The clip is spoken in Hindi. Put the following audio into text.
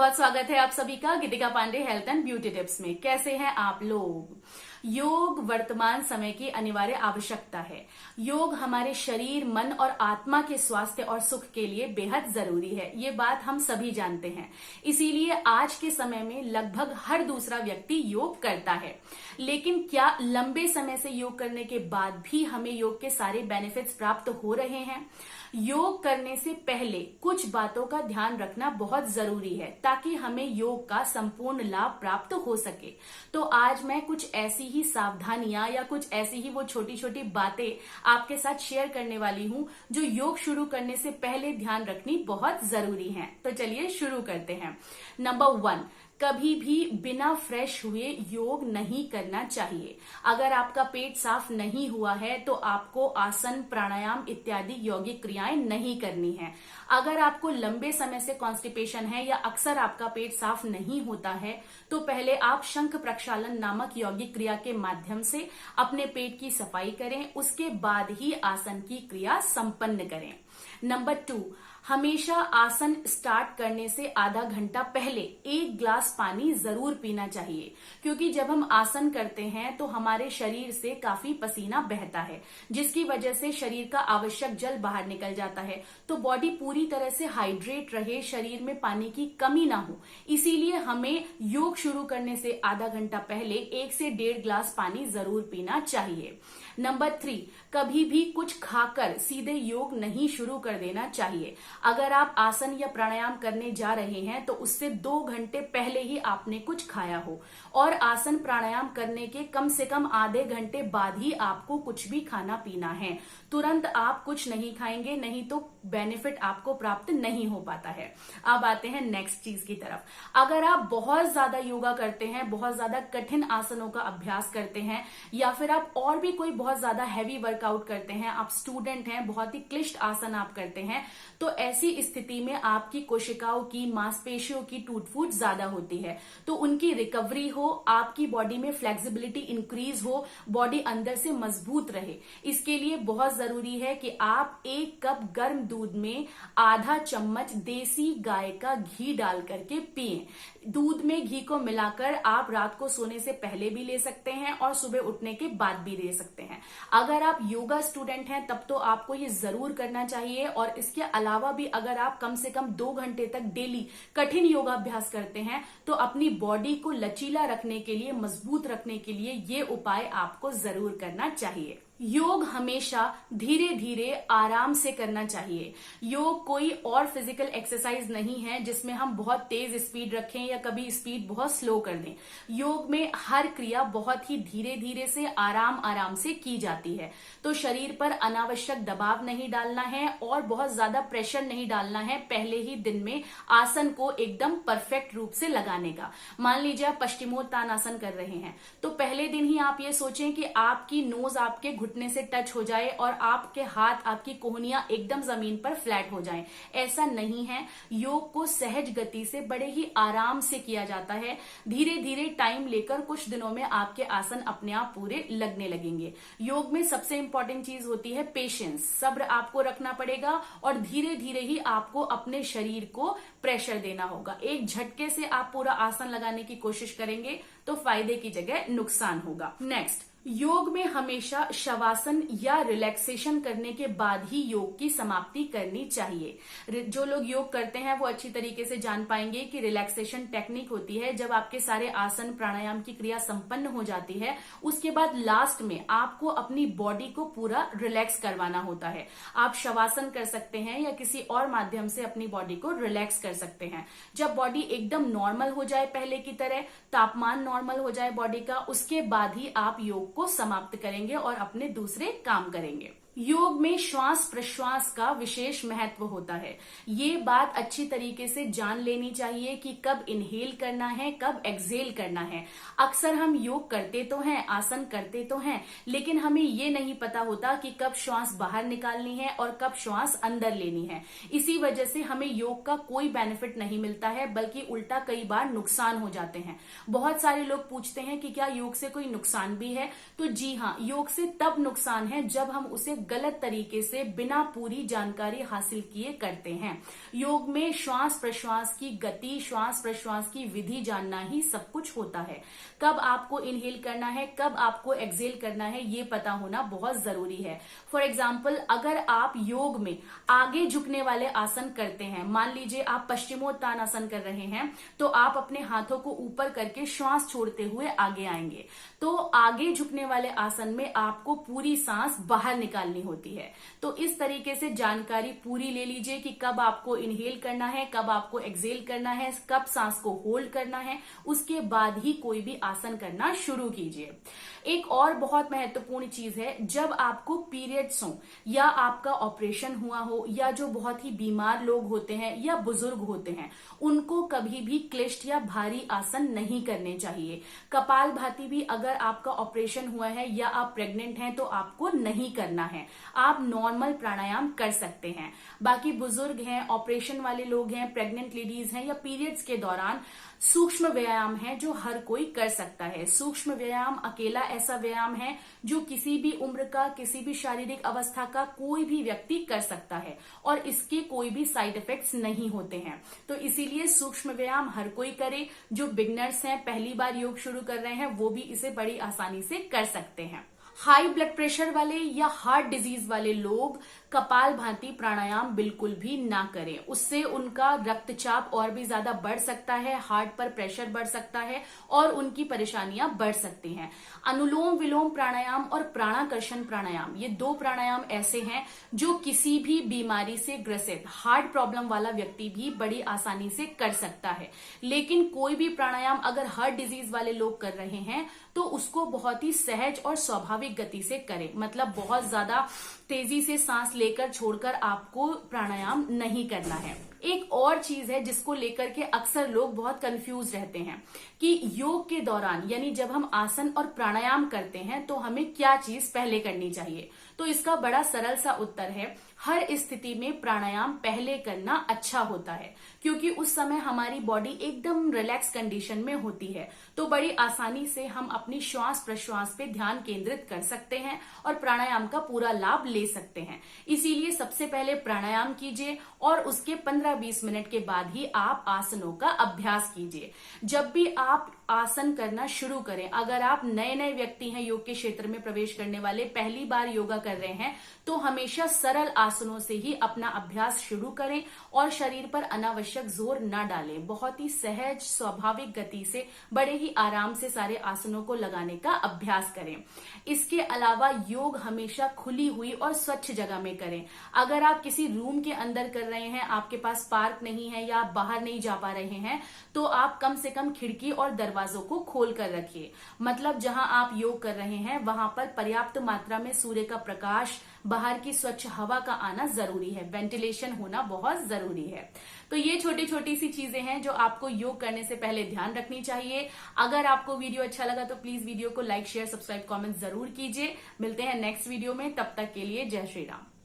बहुत स्वागत है आप सभी का Geetika Pandey health and beauty tips में। कैसे हैं आप लोग? योग वर्तमान समय की अनिवार्य आवश्यकता है। योग हमारे शरीर, मन और आत्मा के स्वास्थ्य और सुख के लिए बेहद जरूरी है। ये बात हम सभी जानते हैं। इसीलिए आज के समय में लगभग हर दूसरा व्यक्ति योग करता है। लेकिन क्या लंबे समय से योग करने के बाद भी हमें योग के सारे बेनिफिट्स प्राप्त हो रहे हैं? योग करने से पहले कुछ बातों का ध्यान रखना बहुत जरूरी है ताकि हमें योग का संपूर्ण लाभ प्राप्त हो सके। तो आज मैं कुछ ऐसी ही सावधानियां या कुछ ऐसी ही वो छोटी छोटी बातें आपके साथ शेयर करने वाली हूं जो योग शुरू करने से पहले ध्यान रखनी बहुत जरूरी है। तो चलिए शुरू करते हैं। नंबर 1, कभी भी बिना फ्रेश हुए योग नहीं करना चाहिए। अगर आपका पेट साफ नहीं हुआ है तो आपको आसन, प्राणायाम इत्यादि यौगिक क्रियाएं नहीं करनी है। अगर आपको लंबे समय से कॉन्स्टिपेशन है या अक्सर आपका पेट साफ नहीं होता है तो पहले आप शंख प्रक्षालन नामक यौगिक क्रिया के माध्यम से अपने पेट की सफाई करें, उसके बाद ही आसन की क्रिया संपन्न करें। नंबर 2, हमेशा आसन स्टार्ट करने से आधा घंटा पहले 1 ग्लास पानी जरूर पीना चाहिए, क्योंकि जब हम आसन करते हैं तो हमारे शरीर से काफी पसीना बहता है, जिसकी वजह से शरीर का आवश्यक जल बाहर निकल जाता है। तो बॉडी पूरी तरह से हाइड्रेट रहे, शरीर में पानी की कमी ना हो, इसीलिए हमें योग शुरू करने से आधा घंटा पहले 1 से 1.5 ग्लास पानी जरूर पीना चाहिए। नंबर 3, कभी भी कुछ खाकर सीधे योग नहीं शुरू कर देना चाहिए। अगर आप आसन या प्राणायाम करने जा रहे हैं तो उससे 2 घंटे पहले ही आपने कुछ खाया हो, और आसन प्राणायाम करने के कम से कम आधे घंटे बाद ही आपको कुछ भी खाना पीना है। तुरंत आप कुछ नहीं खाएंगे, नहीं तो बेनिफिट आपको प्राप्त नहीं हो पाता है। अब आते हैं नेक्स्ट चीज की तरफ। अगर आप बहुत ज्यादा योगा करते हैं, बहुत ज्यादा कठिन आसनों का अभ्यास करते हैं, या फिर आप और भी कोई बहुत ज्यादा हैवी वर्कआउट करते हैं, आप स्टूडेंट हैं, बहुत ही क्लिष्ट आसन आप करते हैं, तो ऐसी स्थिति में आपकी कोशिकाओं की, मांसपेशियों की टूट फूट ज्यादा होती है। तो उनकी रिकवरी हो, आपकी बॉडी में फ्लेक्सिबिलिटी इंक्रीज हो, बॉडी अंदर से मजबूत रहे, इसके लिए बहुत जरूरी है कि आप 1 कप गर्म दूध में आधा चम्मच देसी गाय का घी डाल करके पिएं। दूध में घी को मिलाकर आप रात को सोने से पहले भी ले सकते हैं और सुबह उठने के बाद भी ले सकते हैं। अगर आप योगा स्टूडेंट हैं तब तो आपको ये जरूर करना चाहिए। और इसके अलावा भी अगर आप कम से कम 2 घंटे तक डेली कठिन योगाभ्यास करते हैं तो अपनी बॉडी को लचीला रखने के लिए, मजबूत रखने के लिए ये उपाय आपको जरूर करना चाहिए। योग हमेशा धीरे धीरे आराम से करना चाहिए। योग कोई और फिजिकल एक्सरसाइज नहीं है जिसमें हम बहुत तेज स्पीड रखें या कभी स्पीड बहुत स्लो कर दें। योग में हर क्रिया बहुत ही धीरे धीरे से, आराम आराम से की जाती है। तो शरीर पर अनावश्यक दबाव नहीं डालना है और बहुत ज्यादा प्रेशर नहीं डालना है पहले ही दिन में आसन को एकदम परफेक्ट रूप से लगाने का। मान लीजिए आप पश्चिमोत्तानासन कर रहे हैं तो पहले दिन ही आप ये सोचें कि आपकी नोज आपके घुटने से टच हो जाए और आपके हाथ, आपकी कोहनियां एकदम जमीन पर फ्लैट हो जाएं। ऐसा नहीं है। योग को सहज गति से, बड़े ही आराम से किया जाता है। धीरे धीरे टाइम लेकर कुछ दिनों में आपके आसन अपने आप पूरे लगने लगेंगे। योग में सबसे इंपॉर्टेंट चीज होती है पेशेंस। सब्र आपको रखना पड़ेगा और धीरे धीरे ही आपको अपने शरीर को प्रेशर देना होगा। एक झटके से आप पूरा आसन लगाने की कोशिश करेंगे तो फायदे की जगह नुकसान होगा। नेक्स्ट, योग में हमेशा शवासन या रिलैक्सेशन करने के बाद ही योग की समाप्ति करनी चाहिए। जो लोग योग करते हैं वो अच्छी तरीके से जान पाएंगे कि रिलैक्सेशन टेक्निक होती है जब आपके सारे आसन, प्राणायाम की क्रिया संपन्न हो जाती है, उसके बाद लास्ट में आपको अपनी बॉडी को पूरा रिलैक्स करवाना होता है। आप शवासन कर सकते हैं या किसी और माध्यम से अपनी बॉडी को रिलैक्स कर सकते हैं। जब बॉडी एकदम नॉर्मल हो जाए, पहले की तरह तापमान नॉर्मल हो जाए बॉडी का, उसके बाद ही आप योग को समाप्त करेंगे और अपने दूसरे काम करेंगे। योग में श्वास प्रश्वास का विशेष महत्व होता है। ये बात अच्छी तरीके से जान लेनी चाहिए कि कब इनहेल करना है, कब एक्सहेल करना है। अक्सर हम योग करते तो हैं, आसन करते तो हैं, लेकिन हमें ये नहीं पता होता कि कब श्वास बाहर निकालनी है और कब श्वास अंदर लेनी है। इसी वजह से हमें योग का कोई बेनिफिट नहीं मिलता है, बल्कि उल्टा कई बार नुकसान हो जाते हैं। बहुत सारे लोग पूछते हैं कि क्या योग से कोई नुकसान भी है? तो जी हाँ, योग से तब नुकसान है जब हम उसे गलत तरीके से बिना पूरी जानकारी हासिल किए करते हैं। योग में श्वास प्रश्वास की गति, श्वास प्रश्वास की विधि जानना ही सब कुछ होता है। कब आपको इनहेल करना है, कब आपको एक्सहेल करना है, ये पता होना बहुत जरूरी है। फॉर एग्जाम्पल, अगर आप योग में आगे झुकने वाले आसन करते हैं, मान लीजिए आप पश्चिमोत्तानासन कर रहे हैं, तो आप अपने हाथों को ऊपर करके श्वास छोड़ते हुए आगे आएंगे। तो आगे झुकने वाले आसन में आपको पूरी सांस बाहर निकालनी होती है। तो इस तरीके से जानकारी पूरी ले लीजिए कि कब आपको इनहेल करना है, कब आपको एक्सहेल करना है, कब सांस को होल्ड करना है, उसके बाद ही कोई भी आसन करना शुरू कीजिए। एक और बहुत महत्वपूर्ण चीज है, जब आपको पीरियड्स हो या आपका ऑपरेशन हुआ हो या जो बहुत ही बीमार लोग होते हैं या बुजुर्ग होते हैं, उनको कभी भी क्लिष्ट या भारी आसन नहीं करने चाहिए। कपालभाति भी अगर आपका ऑपरेशन हुआ है या आप प्रेग्नेंट हैं तो आपको नहीं करना है। आप नॉर्मल प्राणायाम कर सकते हैं। बाकी बुजुर्ग हैं, ऑपरेशन वाले लोग हैं, प्रेग्नेंट लेडीज हैं या पीरियड्स के दौरान सूक्ष्म व्यायाम है जो हर कोई कर सकता है। सूक्ष्म व्यायाम अकेला ऐसा व्यायाम है जो किसी भी उम्र का, किसी भी शारीरिक अवस्था का कोई भी व्यक्ति कर सकता है और इसके कोई भी साइड इफेक्ट्स नहीं होते हैं। तो इसीलिए सूक्ष्म व्यायाम हर कोई करे। जो बिगनर्स हैं, पहली बार योग शुरू कर रहे हैं, वो भी इसे बड़ी आसानी से कर सकते हैं। हाई ब्लड प्रेशर वाले या हार्ट डिजीज वाले लोग कपालभाति प्राणायाम बिल्कुल भी ना करें। उससे उनका रक्तचाप और भी ज्यादा बढ़ सकता है, हार्ट पर प्रेशर बढ़ सकता है और उनकी परेशानियां बढ़ सकती हैं। अनुलोम विलोम प्राणायाम और प्राणाकर्षण प्राणायाम, ये दो प्राणायाम ऐसे हैं जो किसी भी बीमारी से ग्रसित हार्ट प्रॉब्लम वाला व्यक्ति भी बड़ी आसानी से कर सकता है। लेकिन कोई भी प्राणायाम अगर हार्ट डिजीज वाले लोग कर रहे हैं तो उसको बहुत ही सहज और स्वाभाविक गति से करें। मतलब बहुत ज्यादा तेजी से सांस लेकर छोड़कर आपको प्राणायाम नहीं करना है। एक और चीज है जिसको लेकर के अक्सर लोग बहुत कंफ्यूज रहते हैं कि योग के दौरान, यानी जब हम आसन और प्राणायाम करते हैं तो हमें क्या चीज पहले करनी चाहिए। तो इसका बड़ा सरल सा उत्तर है, हर स्थिति में प्राणायाम पहले करना अच्छा होता है, क्योंकि उस समय हमारी बॉडी एकदम रिलैक्स कंडीशन में होती है। तो बड़ी आसानी से हम अपनी श्वास प्रश्वास पे ध्यान केंद्रित कर सकते हैं और प्राणायाम का पूरा लाभ ले सकते हैं। इसीलिए सबसे पहले प्राणायाम कीजिए और उसके 15-20 मिनट के बाद ही आप आसनों का अभ्यास कीजिए। जब भी आप आसन करना शुरू करें, अगर आप नए नए व्यक्ति हैं, योग के क्षेत्र में प्रवेश करने वाले, पहली बार योगा कर रहे हैं, तो हमेशा सरल आसनों से ही अपना अभ्यास शुरू करें और शरीर पर अनावश्यक जोर न डालें। बहुत ही सहज स्वाभाविक गति से बड़े ही आराम से सारे आसनों को लगाने का अभ्यास करें। इसके अलावा योग हमेशा खुली हुई और स्वच्छ जगह में करें। अगर आप किसी रूम के अंदर कर रहे हैं, आपके पास पार्क नहीं है या आप बाहर नहीं जा पा रहे हैं, तो आप कम से कम खिड़की और दरवाजों को खोल कर रखिए। मतलब जहां आप योग कर रहे हैं वहां पर पर्याप्त मात्रा में सूर्य का प्रकाश, बाहर की स्वच्छ हवा का आना जरूरी है, वेंटिलेशन होना बहुत जरूरी है। तो ये छोटी छोटी सी चीजें हैं जो आपको योग करने से पहले ध्यान रखनी चाहिए। अगर आपको वीडियो अच्छा लगा तो प्लीज वीडियो को लाइक, शेयर, सब्सक्राइब, कमेंट जरूर कीजिए। मिलते हैं नेक्स्ट वीडियो में, तब तक के लिए जय श्री राम।